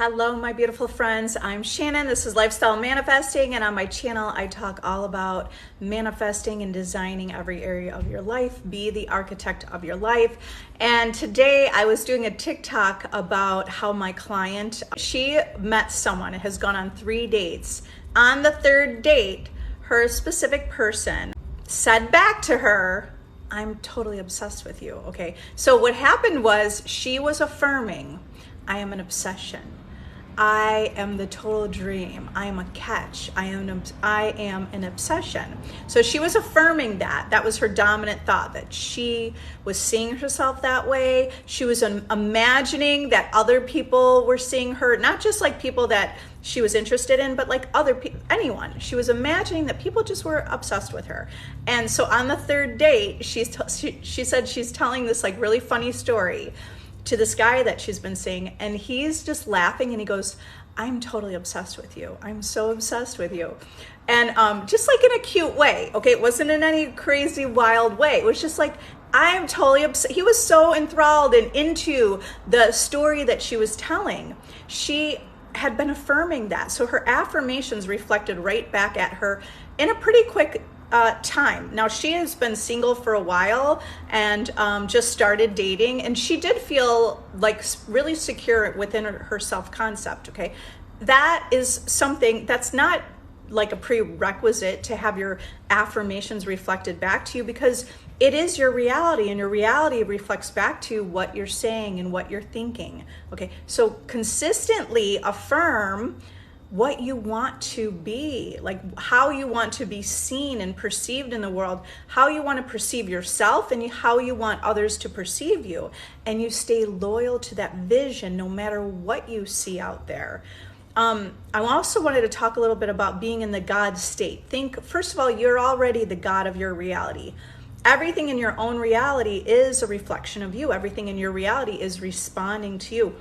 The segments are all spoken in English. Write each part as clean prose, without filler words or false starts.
Hello, my beautiful friends. I'm Shannon. This is Lifestyle Manifesting, and on my channel, I talk all about manifesting and designing every area of your life. Be the architect of your life. And today I was doing a TikTok about how my client, she met someone, has gone on 3 dates. On the third date, her specific person said back to her, "I'm totally obsessed with you." Okay. So what happened was she was affirming, "I am an obsession. I am the total dream. I am a catch. I am an obsession." So she was affirming that. That was her dominant thought, that she was seeing herself that way. She was imagining that other people were seeing her, not just like people that she was interested in, but like other people, anyone. She was imagining that people just were obsessed with her. And so on the third date, she said she's telling this like really funny story to this guy that she's been seeing, and he's just laughing and he goes, "I'm totally obsessed with you. I'm so obsessed with you." And just like in a cute way, okay? It wasn't in any crazy wild way. It was just like, "I'm totally obsessed." He was so enthralled and into the story that she was telling. She had been affirming that. So her affirmations reflected right back at her in a pretty quick time. Now, she has been single for a while and just started dating, and she did feel like really secure within her self-concept, okay? That is something that's not like a prerequisite to have your affirmations reflected back to you, because it is your reality, and your reality reflects back to what you're saying and what you're thinking, okay? So consistently affirm what you want to be, like how you want to be seen and perceived in the world, how you want to perceive yourself, and how you want others to perceive you. And you stay loyal to that vision no matter what you see out there. I also wanted to talk a little bit about being in the God state. Think, first of all, you're already the God of your reality. Everything in your own reality is a reflection of you. Everything in your reality is responding to you.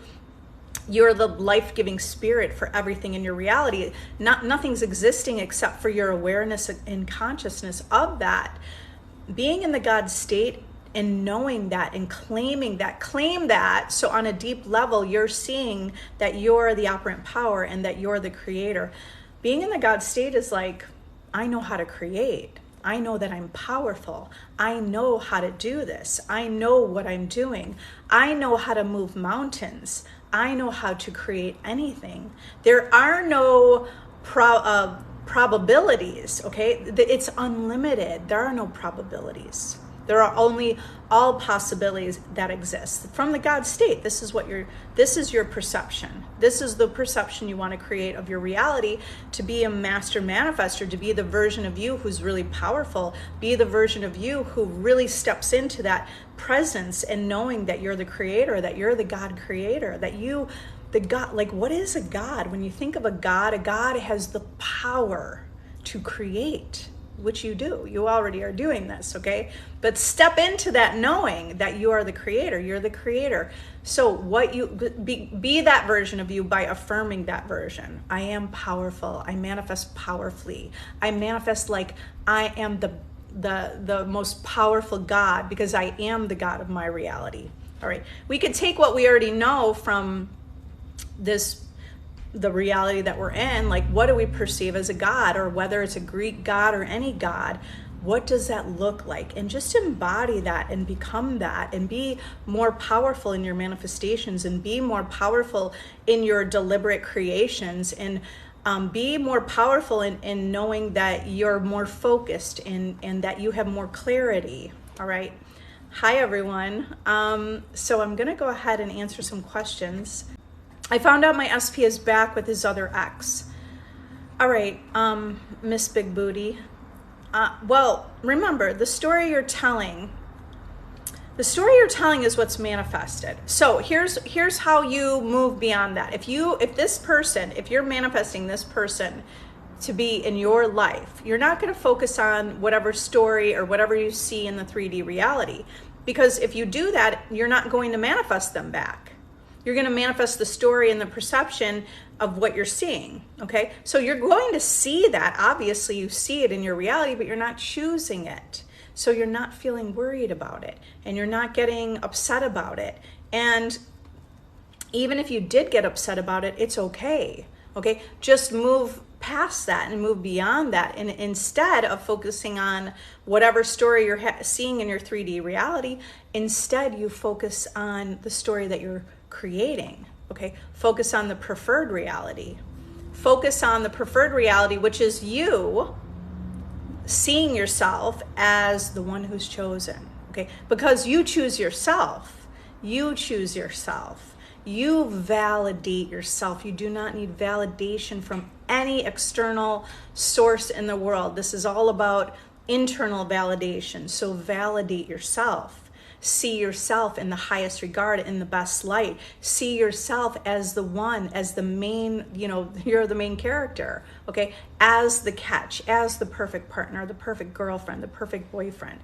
You're the life-giving spirit for everything in your reality. Nothing's existing except for your awareness and consciousness of that. Being in the God state and knowing that and claiming that, claim that. So on a deep level, you're seeing that you're the operant power and that you're the creator. Being in the God state is like, I know how to create. I know that I'm powerful. I know how to do this. I know what I'm doing. I know how to move mountains. I know how to create anything. There are no probabilities, okay? It's unlimited. There are no probabilities. There are only all possibilities that exist. From the God state, this is your perception. This is the perception you want to create of your reality, to be a master manifester, to be the version of you who's really powerful, be the version of you who really steps into that presence and knowing that you're the creator, that you're the God creator, that you, the God, like what is a God? When you think of a God has the power to create, which you do. You already are doing this, okay? But step into that knowing that you are the creator. You're the creator. So what you be that version of you by affirming that version. I am powerful. I manifest powerfully. I manifest like I am the most powerful God, because I am the God of my reality. All right. We could take what we already know from the reality that we're in, like what do we perceive as a God, or whether it's a Greek God or any God, what does that look like? And just embody that and become that and be more powerful in your manifestations and be more powerful in your deliberate creations, and be more powerful in knowing that you're more focused and that you have more clarity. All right. Hi, everyone. So I'm going to go ahead and answer some questions. I found out my SP is back with his other ex. All right, Miss Big Booty. Well, remember, the story you're telling is what's manifested. So here's how you move beyond that. If you're manifesting this person to be in your life, you're not going to focus on whatever story or whatever you see in the 3D reality, because if you do that, you're not going to manifest them back. You're going to manifest the story and the perception of what you're seeing, okay? So you're going to see that. Obviously, you see it in your reality, but you're not choosing it. So you're not feeling worried about it, and you're not getting upset about it. And Even if you did get upset about it, it's okay. Okay, just move past that and move beyond that. And instead of focusing on whatever story you're seeing in your 3D reality, instead you focus on the story that you're creating. Okay, focus on the preferred reality. Focus on the preferred reality, which is you seeing yourself as the one who's chosen. Okay, because you choose yourself. You choose yourself. You validate yourself. You do not need validation from any external source in the world. This is all about internal validation. So validate yourself. See yourself in the highest regard, in the best light. See yourself as the one, as the main, you're the main character, okay? As the catch, as the perfect partner, the perfect girlfriend, the perfect boyfriend.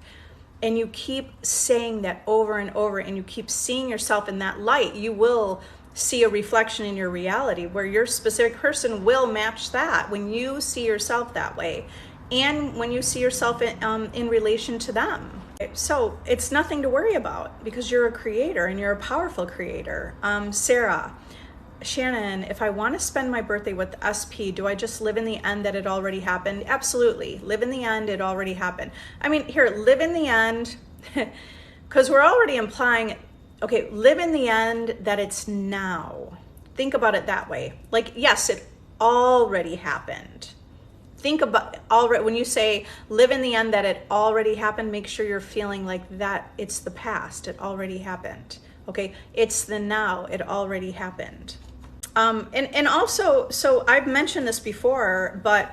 And you keep saying that over and over, and you keep seeing yourself in that light, you will see a reflection in your reality where your specific person will match that when you see yourself that way, and when you see yourself in relation to them. So it's nothing to worry about because you're a creator and you're a powerful creator. Sarah, Shannon, if I want to spend my birthday with SP, do I just live in the end that it already happened? Absolutely. Live in the end, it already happened. I mean, here, live in the end, because we're already implying, okay, live in the end that it's now. Think about it that way. Like, yes, it already happened. Think about already, when you say live in the end that it already happened, make sure you're feeling like that it's the past, it already happened. Okay, it's the now, it already happened. And also, so I've mentioned this before, but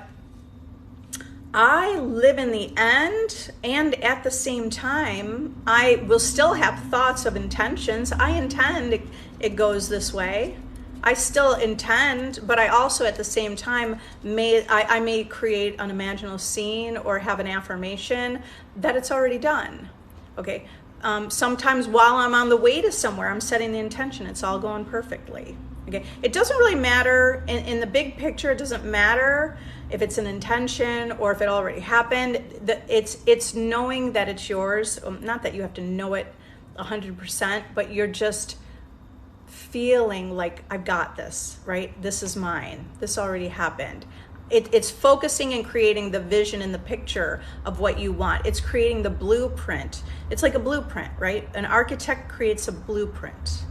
I live in the end, and at the same time, I will still have thoughts of intentions. I intend it goes this way. I still intend, but I also at the same time I may create an imaginal scene or have an affirmation that it's already done. Okay. Sometimes while I'm on the way to somewhere, I'm setting the intention. It's all going perfectly. Okay. It doesn't really matter in the big picture. It doesn't matter if it's an intention or if it already happened. It's knowing that it's yours. Not that you have to know it 100%, but you're just feeling like I've got this, right? This is mine. This already happened. It's focusing and creating the vision and the picture of what you want. It's creating the blueprint. It's like a blueprint, right? An architect creates a blueprint,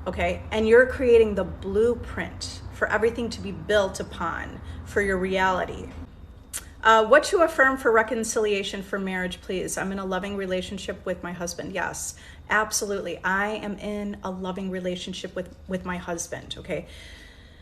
okay? And you're creating the blueprint for everything to be built upon for your reality. What to affirm for reconciliation for marriage, please? I'm in a loving relationship with my husband. Yes, absolutely. I am in a loving relationship with my husband, okay?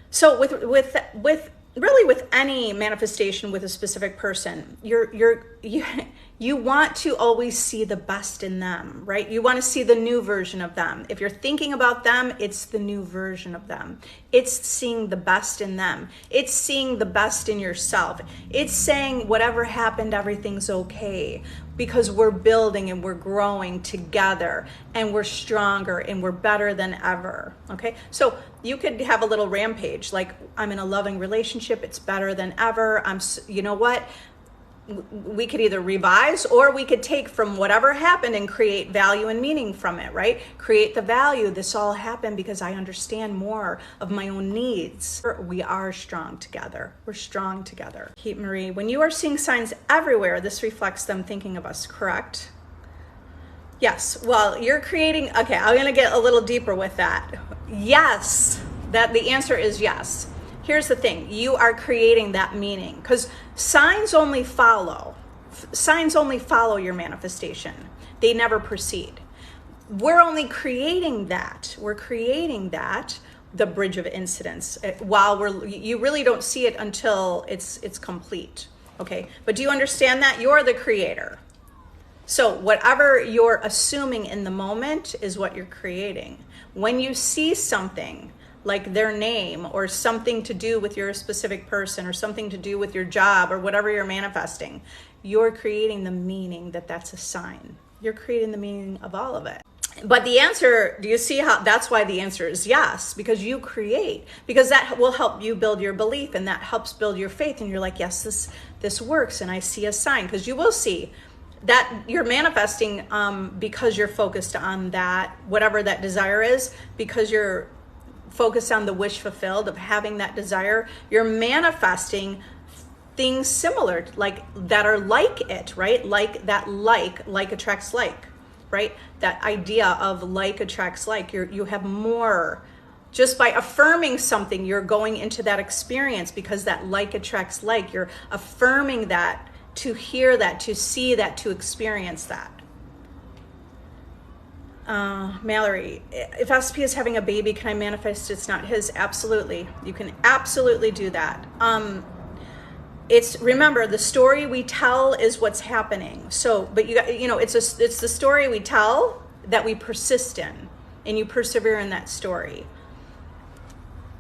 So with any manifestation with a specific person, you want to always see the best in them, right? You want to see the new version of them. If you're thinking about them, it's the new version of them. It's seeing the best in them. It's seeing the best in yourself. It's saying whatever happened, everything's okay, because we're building and we're growing together and we're stronger and we're better than ever, okay? So you could have a little rampage, like I'm in a loving relationship, it's better than ever. You know what? We could either revise or we could take from whatever happened and create value and meaning from it, right? Create the value. This all happened because I understand more of my own needs. We are strong together. We're strong together. Keep Marie, when you are seeing signs everywhere, this reflects them thinking of us, correct? Yes. Well, you're creating, okay, I'm going to get a little deeper with that. Yes, that the answer is yes. Here's the thing, you are creating that meaning because signs only follow. Signs only follow your manifestation. They never proceed. We're only creating that. We're creating that, the bridge of incidents, while you really don't see it until it's complete. Okay, but do you understand that? You're the creator. So whatever you're assuming in the moment is what you're creating. When you see something like their name or something to do with your specific person or something to do with your job or whatever you're manifesting, you're creating the meaning that that's a sign. You're creating the meaning of all of it. But the answer, do you see how that's why the answer is yes, because you create, because that will help you build your belief and that helps build your faith. And you're like, yes, this works. And I see a sign, because you will see that you're manifesting because you're focused on that, whatever that desire is, because you're focus on the wish fulfilled of having that desire, you're manifesting things similar, like that are like it, right? Like that, like attracts like, right? That idea of like attracts like. You have more. Just by affirming something, you're going into that experience, because that like attracts like. You're affirming that, to hear that, to see that, to experience that. Mallory, if SP is having a baby, can I manifest it's not his? Absolutely. You can absolutely do that. Remember, the story we tell is what's happening. So, but it's the story we tell that we persist in, and you persevere in that story.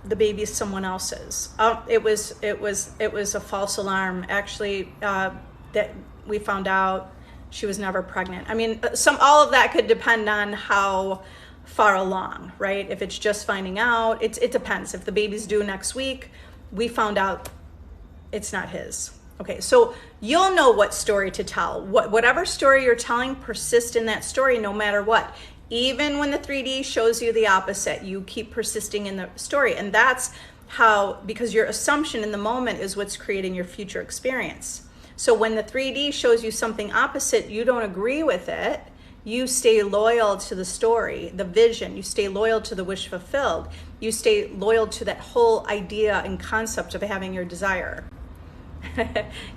The baby is someone else's. It was a false alarm. Actually, that we found out she was never pregnant. I mean, all of that could depend on how far along, right? If it's just finding out, it depends. If the baby's due next week, we found out it's not his. Okay, so you'll know what story to tell. Whatever story you're telling, persist in that story no matter what. Even when the 3D shows you the opposite, you keep persisting in the story. And that's how, because your assumption in the moment is what's creating your future experience. So when the 3D shows you something opposite, you don't agree with it. You stay loyal to the story, the vision. You stay loyal to the wish fulfilled. You stay loyal to that whole idea and concept of having your desire.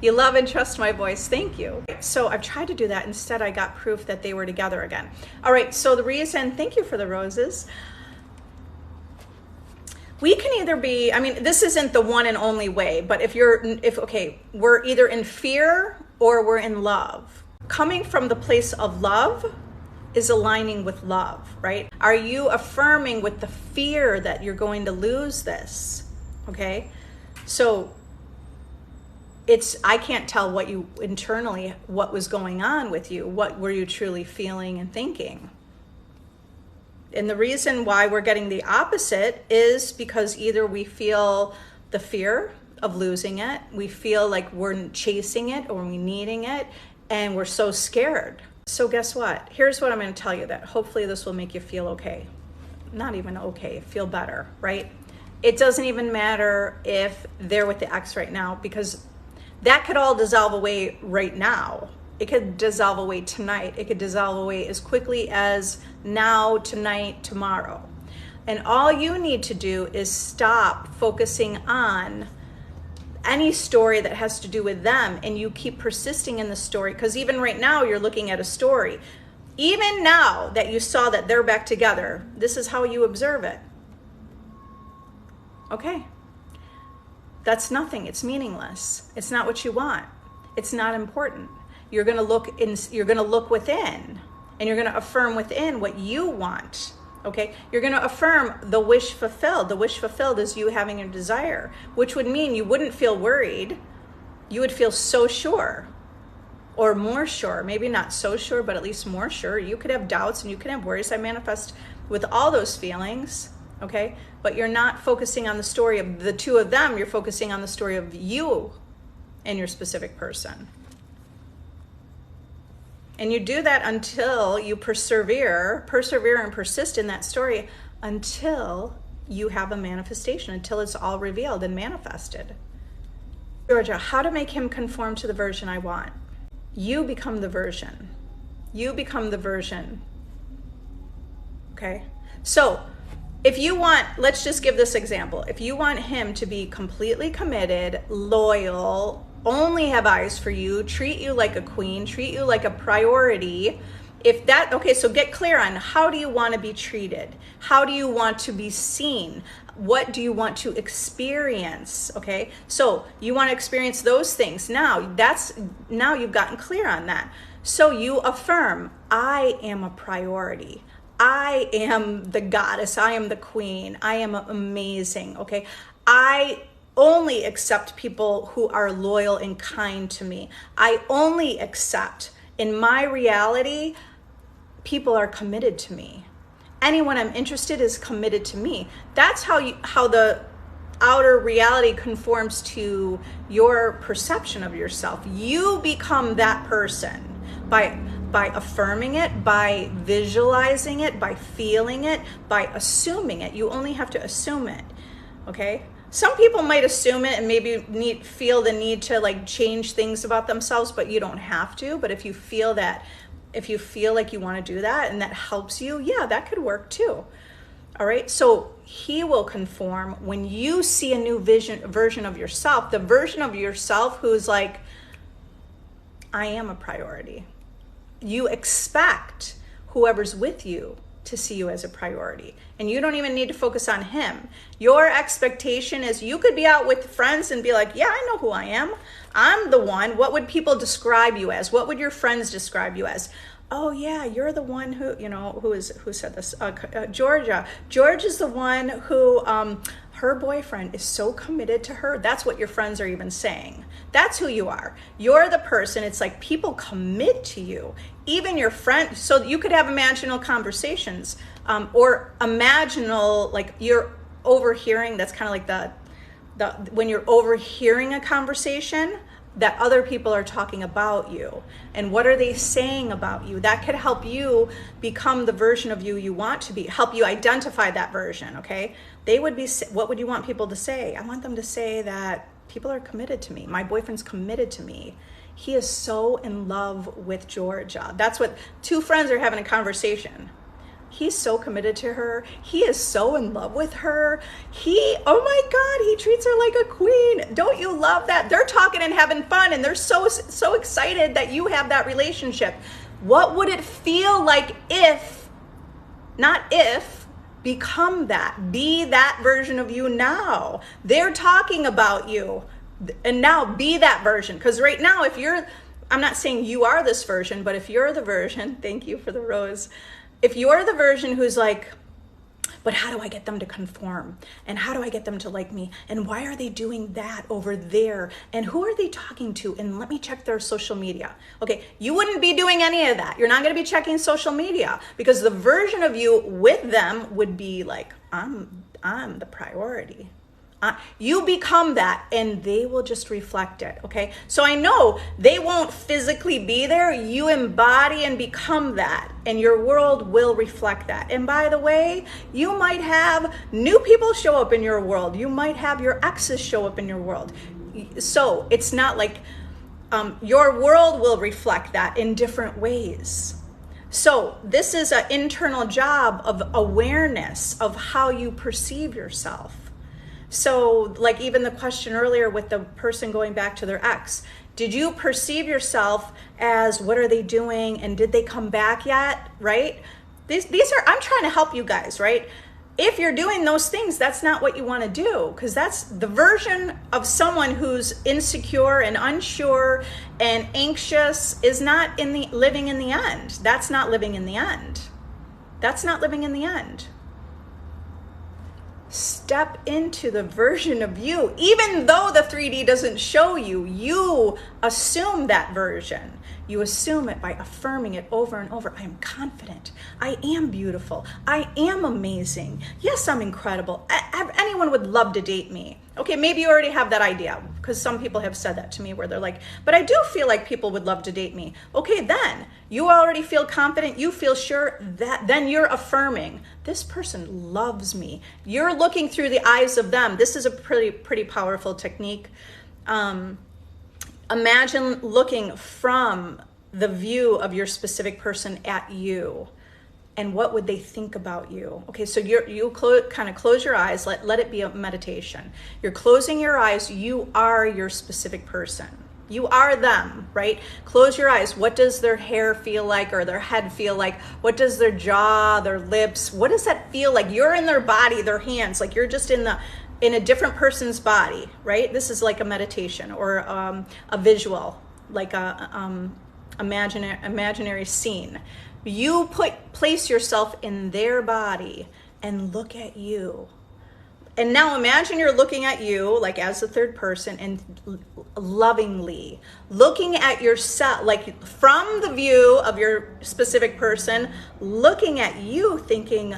You love and trust my voice. Thank you. So I've tried to do that. Instead, I got proof that they were together again. All right. So the reason, thank you for the roses. We can either be, I mean, this isn't the one and only way, but we're either in fear or we're in love. Coming from the place of love is aligning with love, right? Are you affirming with the fear that you're going to lose this? Okay. So I can't tell what was going on with you. What were you truly feeling and thinking? And the reason why we're getting the opposite is because either we feel the fear of losing it, we feel like we're chasing it or we're needing it, and we're so scared. So guess what? Here's what I'm going to tell you, that hopefully this will make you feel okay. Not even okay, feel better, right? It doesn't even matter if they're with the ex right now, because that could all dissolve away right now. It could dissolve away tonight. It could dissolve away as quickly as now, tonight, tomorrow. And all you need to do is stop focusing on any story that has to do with them, and you keep persisting in the story, because even right now you're looking at a story. Even now that you saw that they're back together, this is how you observe it. Okay. That's nothing. It's meaningless. It's not what you want. It's not important. You're going to look within, and you're going to affirm within what you want. Okay? You're going to affirm the wish fulfilled. The wish fulfilled is you having a desire, which would mean you wouldn't feel worried. You would feel so sure, or more sure. Maybe not so sure, but at least more sure. You could have doubts and you could have worries. I manifest with all those feelings. Okay? But you're not focusing on the story of the two of them. You're focusing on the story of you and your specific person. And you do that until you persevere and persist in that story until you have a manifestation, until it's all revealed and manifested. Georgia, how to make him conform to the version I want? You become the version. You become the version. Okay? So, if you want, let's just give this example. If you want him to be completely committed, loyal, only have eyes for you, treat you like a queen, treat you like a priority, so get clear on how do you want to be treated? How do you want to be seen? What do you want to experience? Okay, so you want to experience those things. Now you've gotten clear on that. So you affirm, I am a priority. I am the goddess. I am the queen. I am amazing. Okay. I only accept people who are loyal and kind to me. I only accept, in my reality, people are committed to me. Anyone I'm interested in is committed to me. That's how the outer reality conforms to your perception of yourself. You become that person by by affirming it, by visualizing it, by feeling it, by assuming it. You only have to assume it, okay? Some people might assume it and maybe feel the need to like change things about themselves, but you don't have to. But if you feel like you want to do that and that helps you, yeah, that could work too. All right, so he will conform when you see a new version of yourself, the version of yourself who's like, I am a priority. You expect whoever's with you to see you as a priority. And you don't even need to focus on him. Your expectation is you could be out with friends and be like, yeah, I know who I am. I'm the one. What would people describe you as? What would your friends describe you as? Oh yeah, you're the one who, who said this? Georgia. George is the one who, her boyfriend is so committed to her. That's what your friends are even saying. That's who you are. You're the person. It's like people commit to you, even your friend. So you could have imaginal conversations, or imaginal, like you're overhearing. That's kind of like the when you're overhearing a conversation that other people are talking about you, and what are they saying about you. That could help you become the version of you want to be, help you identify that version. Okay, they would be, what would you want people to say? I want them to say that people are committed to me. My boyfriend's committed to me. He is so in love with Georgia. That's what two friends are having a conversation. He's so committed to her. He is so in love with her. Oh my God, he treats her like a queen. Don't you love that? They're talking and having fun, and they're so excited that you have that relationship. What would it feel like become that? Be that version of you now. They're talking about you, and now be that version. Because right now, I'm not saying you are this version, but if you're the version, thank you for the rose. If you're the version who's like, but how do I get them to conform? And how do I get them to like me? And why are they doing that over there? And who are they talking to? And let me check their social media. Okay, you wouldn't be doing any of that. You're not going to be checking social media, because the version of you with them would be like, I'm the priority. You become that, and they will just reflect it, okay? So I know they won't physically be there. You embody and become that, and your world will reflect that. And by the way, you might have new people show up in your world. You might have your exes show up in your world. So it's not like your world will reflect that in different ways. So this is an internal job of awareness of how you perceive yourself. So like even the question earlier with the person going back to their ex, did you perceive yourself as, what are they doing? And did they come back yet? Right? These are, I'm trying to help you guys, right? If you're doing those things, that's not what you want to do, because that's the version of someone who's insecure and unsure and anxious is not living in the end. That's not living in the end. That's not living in the end. Step into the version of you. Even though the 3D doesn't show you, you assume that version. You assume it by affirming it over and over. I am confident. I am beautiful. I am amazing. Yes, I'm incredible. Anyone would love to date me. Okay, maybe you already have that idea, because some people have said that to me where they're like, but I do feel like people would love to date me. Okay, then you already feel confident. You feel sure that then you're affirming, this person loves me. You're looking through the eyes of them. This is a pretty powerful technique. Imagine looking from the view of your specific person at you, and what would they think about you? Okay, so you kind of close your eyes, let it be a meditation. You're closing your eyes, you are your specific person. You are them, right? Close your eyes. What does their hair feel like, or their head feel like? What does their jaw, their lips, what does that feel like? You're in their body, their hands, like you're just in a different person's body, right? This is like a meditation or a visual, like a imaginary scene. You place yourself in their body and look at you. And now imagine you're looking at you like as the third person and lovingly looking at yourself, like from the view of your specific person, looking at you thinking,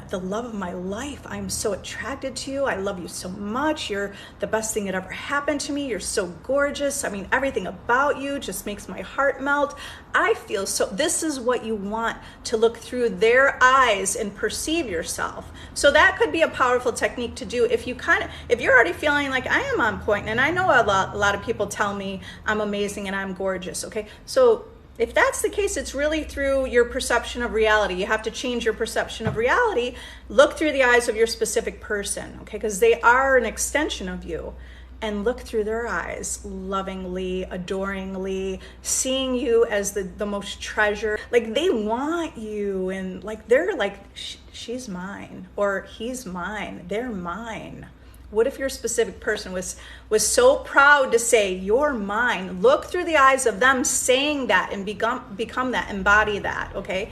the love of my life. I'm so attracted to you. I love you so much. You're the best thing that ever happened to me. You're so gorgeous. I mean, everything about you just makes my heart melt. I feel so, this is what you want to look through their eyes and perceive yourself. So that could be a powerful technique to do if you're already feeling like I am on point. And I know a lot of people tell me I'm amazing and I'm gorgeous. Okay. So if that's the case, it's really through your perception of reality. You have to change your perception of reality. Look through the eyes of your specific person, okay? Because they are an extension of you. And look through their eyes lovingly, adoringly, seeing you as the most treasured. Like they want you, and like they're like, she's mine, or he's mine, they're mine. What if your specific person was so proud to say, you're mine? Look through the eyes of them saying that and become that, embody that, okay?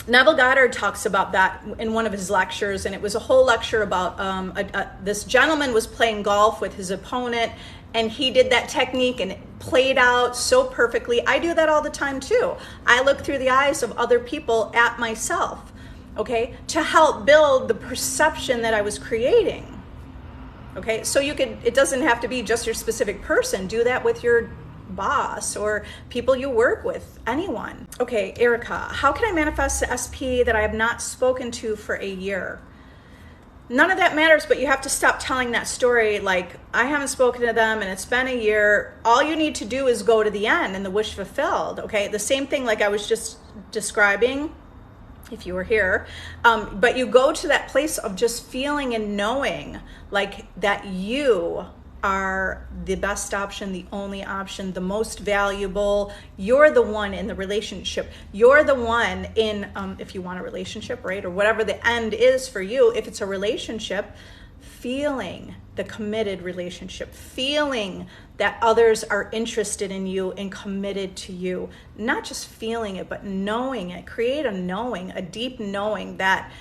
Neville Goddard talks about that in one of his lectures, and it was a whole lecture about this gentleman was playing golf with his opponent, and he did that technique and it played out so perfectly. I do that all the time too. I look through the eyes of other people at myself, okay, to help build the perception that I was creating. Okay, so it doesn't have to be just your specific person. Do that with your boss or people you work with, anyone. Okay, Erica, how can I manifest the SP that I have not spoken to for a year? None of that matters, but you have to stop telling that story like, I haven't spoken to them and it's been a year. All you need to do is go to the end and the wish fulfilled, okay? The same thing like I was just describing, if you were here, but you go to that place of just feeling and knowing like that you are the best option, the only option, the most valuable. You're the one in the relationship. You're the one in, if you want a relationship, right? Or whatever the end is for you, if it's a relationship, feeling the committed relationship, feeling that others are interested in you and committed to you, not just feeling it, but knowing it. Create a knowing, a deep knowing that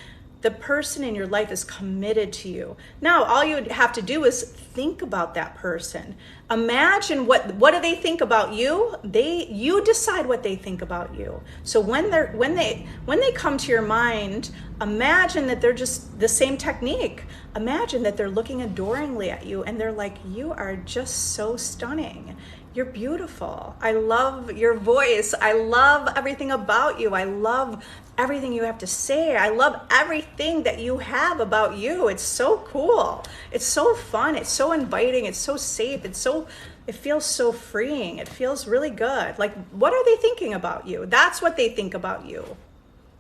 the person in your life is committed to you. Now, all you have to do is think about that person. Imagine what do they think about you? You decide what they think about you. So when they come to your mind, imagine that they're just the same technique. Imagine that they're looking adoringly at you and they're like, you are just so stunning. You're beautiful. I love your voice. I love everything about you. I love everything you have to say. I love everything that you have about you. It's so cool. It's so fun. It's so inviting. It's so safe. It feels so freeing. It feels really good. Like, what are they thinking about you? That's what they think about you.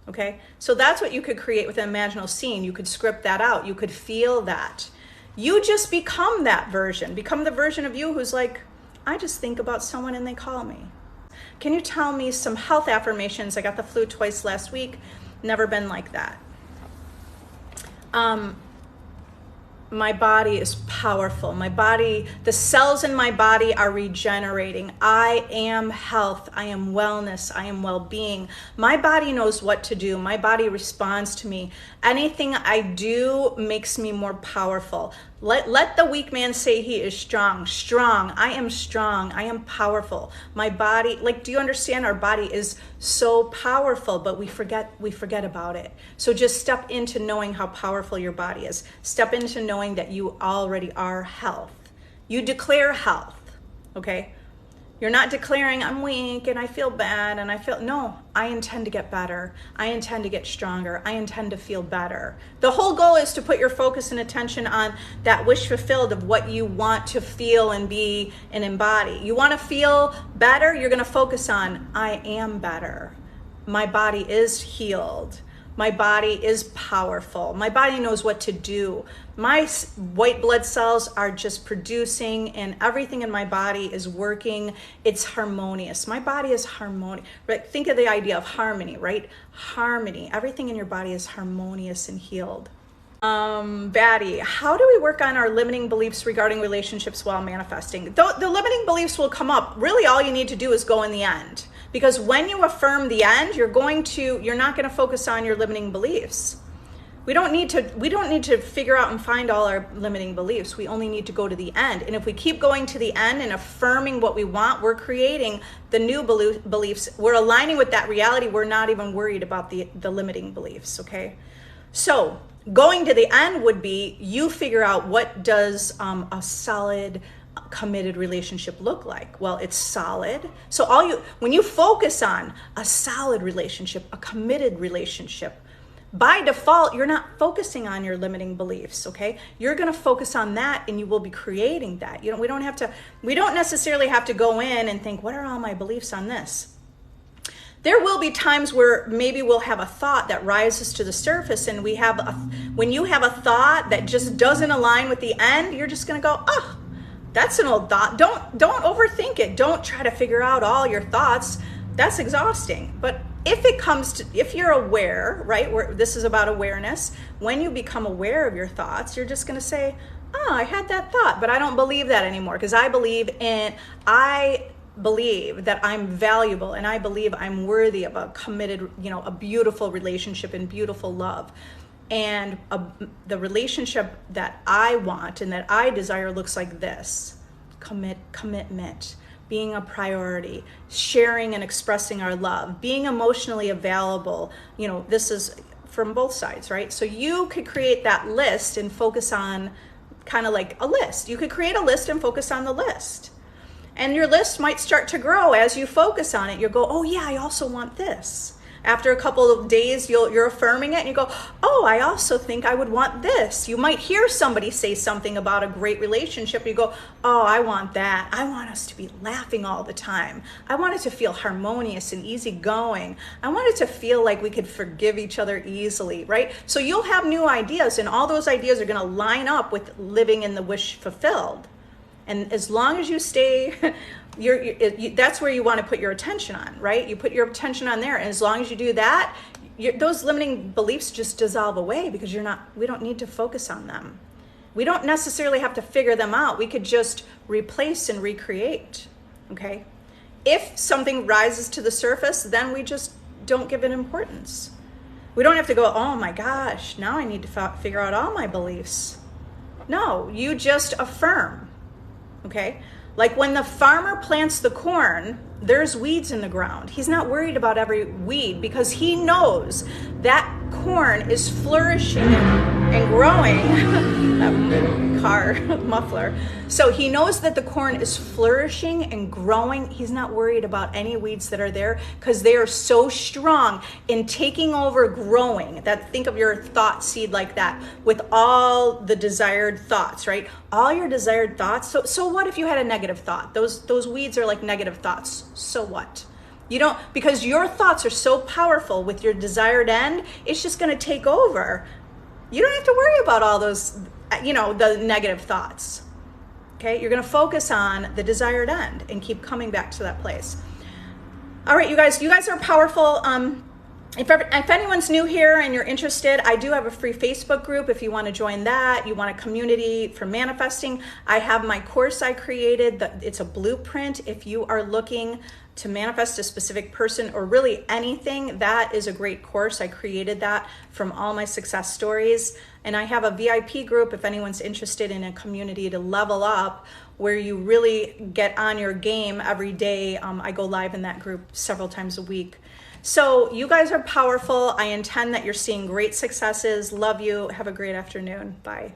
Okay? So that's what you could create with an imaginal scene. You could script that out. You could feel that. You just become that version. Become the version of you who's like, I just think about someone and they call me. Can you tell me some health affirmations? I got the flu twice last week. Never been like that. My body is powerful. My body, the cells in my body are regenerating. I am health. I am wellness. I am well-being. My body knows what to do. My body responds to me. Anything I do makes me more powerful. Let the weak man say he is strong. Strong. I am strong. I am powerful. My body, like, do you understand? Our body is so powerful, but we forget about it. So just step into knowing how powerful your body is. Step into knowing that you already are health. You declare health, okay? You're not declaring I'm weak and I feel bad and no, I intend to get better. I intend to get stronger. I intend to feel better. The whole goal is to put your focus and attention on that wish fulfilled of what you want to feel and be and embody. You want to feel better? You're going to focus on I am better. My body is healed. My body is powerful. My body knows what to do. My white blood cells are just producing and everything in my body is working. It's harmonious. My body is harmonious. Right? Think of the idea of harmony, right? Harmony. Everything in your body is harmonious and healed. Batty, how do we work on our limiting beliefs regarding relationships while manifesting? The limiting beliefs will come up. Really, all you need to do is go in the end. Because when you affirm the end, you're not going to focus on your limiting beliefs. We don't need to figure out and find all our limiting beliefs. We only need to go to the end. And if we keep going to the end and affirming what we want, we're creating the new beliefs. We're aligning with that reality. We're not even worried about the limiting beliefs, okay? So going to the end would be you figure out, what does a solid, committed relationship look like? Well, it's solid. So when you focus on a solid relationship, a committed relationship, by default, you're not focusing on your limiting beliefs, okay? You're going to focus on that, and you will be creating that. We don't necessarily have to go in and think, what are all my beliefs on this? There will be times where maybe we'll have a thought that rises to the surface, and when you have a thought that just doesn't align with the end, you're just going to go, oh, that's an old thought. Don't overthink it. Don't try to figure out all your thoughts. That's exhausting. But if you're aware, right, this is about awareness, when you become aware of your thoughts, you're just going to say, oh, I had that thought, but I don't believe that anymore, because I believe that I'm valuable, and I believe I'm worthy of a committed, a beautiful relationship and beautiful love. And the relationship that I want and that I desire looks like this: commitment, being a priority, sharing and expressing our love, being emotionally available. This is from both sides, right? So you could create that list and focus on, kind of like a list. You could create a list and focus on the list. And your list might start to grow as you focus on it. You'll go, oh yeah, I also want this. After a couple of days, you're affirming it, and you go, oh, I also think I would want this. You might hear somebody say something about a great relationship. You go, oh, I want that. I want us to be laughing all the time. I want it to feel harmonious and easygoing. I want it to feel like we could forgive each other easily, right? So you'll have new ideas, and all those ideas are going to line up with living in the wish fulfilled. And as long as you stay, that's where you want to put your attention on, right? You put your attention on there, and as long as you do that, those limiting beliefs just dissolve away, because we don't need to focus on them. We don't necessarily have to figure them out. We could just replace and recreate, okay? If something rises to the surface, then we just don't give it importance. We don't have to go, oh my gosh, now I need to figure out all my beliefs. No, you just affirm. Okay, like when the farmer plants the corn, there's weeds in the ground. He's not worried about every weed, because he knows that corn is flourishing and growing. That car muffler. So he knows that the corn is flourishing and growing. He's not worried about any weeds that are there, because they are so strong in taking over, growing. Think of your thought seed like that, with all the desired thoughts, right? All your desired thoughts. So what if you had a negative thought? Those weeds are like negative thoughts. So what? Because your thoughts are so powerful with your desired end, it's just going to take over. You don't have to worry about all those, the negative thoughts. Okay, you're going to focus on the desired end and keep coming back to that place. All right, you guys are powerful. If anyone's new here and you're interested, I do have a free Facebook group. If you want to join that, you want a community for manifesting, I have my course I created. It's a blueprint. If you are looking to manifest a specific person, or really anything, that is a great course. I created that from all my success stories. And I have a VIP group if anyone's interested in a community to level up, where you really get on your game every day. I go live in that group several times a week. So you guys are powerful. I intend that you're seeing great successes. Love you. Have a great afternoon. Bye.